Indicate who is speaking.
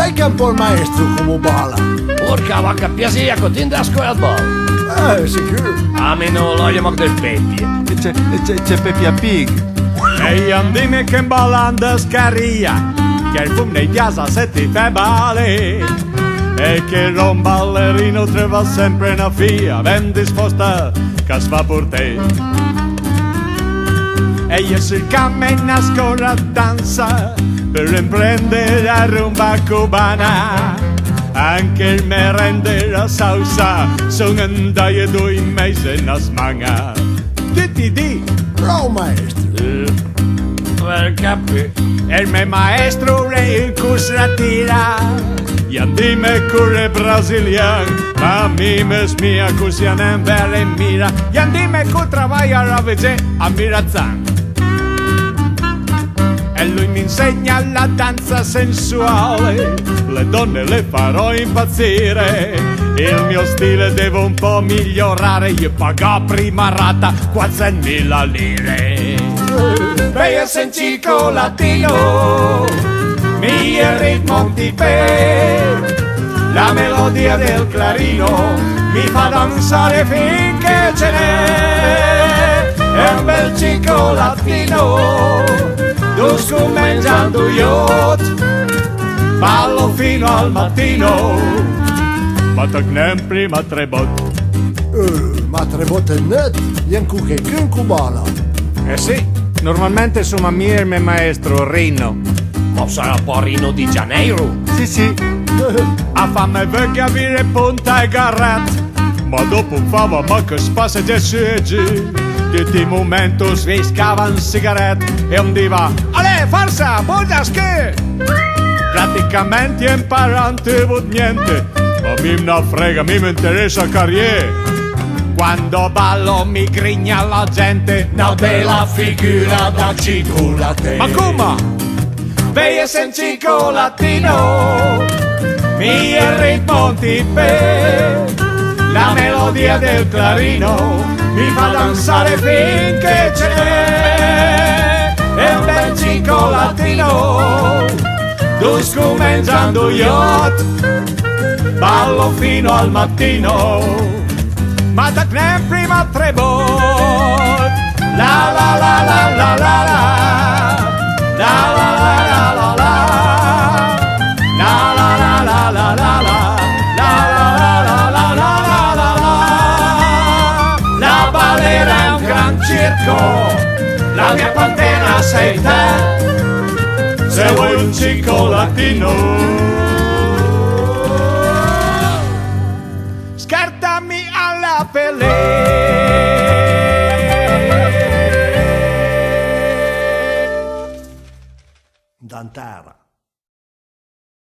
Speaker 1: dai che un po' il maestro come balla.
Speaker 2: Porca vacca piasia con tinta a scuola ball.
Speaker 1: Sicuro.
Speaker 2: A me non lo llamo del Peppie.
Speaker 3: C'è Peppa Pig.
Speaker 4: Ehi, andime che ballando scaria, che il fum nei piazza se ti fa bale. E che un ballerino trova sempre una fia ben disposta che fa per te. E io si cammina scorra danza per imprendere la rumba cubana. Anche il merende la salsa sono andato 2 mesi in smanga. Di.
Speaker 1: Bravo maestro.
Speaker 2: Per capire.
Speaker 4: El mio maestro è il cusratira. E andime curre brasiliano, ma mi mia così non belle mira. E andime cu travaglia a vedere a Mirazan. E lui mi insegna la danza sensuale, le donne le farò impazzire. Il mio stile deve un po' migliorare, io pago prima rata 400.000 lire. Bella sentico latino, mi ritmo di pe, la melodia del clarino mi fa danzare finché ce n'è. È un bel cioccolatino, dusco mangiando yacht, ballo fino al mattino, ma torniamo prima 3 botte.
Speaker 1: Ma 3 botte net, neanche che balla.
Speaker 4: Sì, normalmente sono mio e il mio maestro Rino.
Speaker 2: Ma sarà un po' Rino di Janeiro.
Speaker 3: Sì.
Speaker 4: A fame per capire punta e garrat, ma dopo un fava ma che spassa di seggi. Tutti i momenti sviscava un sigaret e un diva ale farsa, buona che praticamente imparante vot niente, ma mi non frega, mi interessa carriera. Quando ballo mi grigna la gente,
Speaker 2: Una bella figura da cioccolate.
Speaker 4: ma come? Veia sen cioccolatino, mi ritmo di pe, la melodia del clarino mi fa danzare finché ce n'è. È un bel cioccolatino, dusco mangiando yacht, ballo fino al mattino, ma da prima 3 botte. La la la la la la la. La la la la la la. La la la la la la la. La la la la la la la la. La balera è un gran circo, la mia pantera sei te, se vuoi un cioccolatino scartami alla pelle.
Speaker 1: Dantara.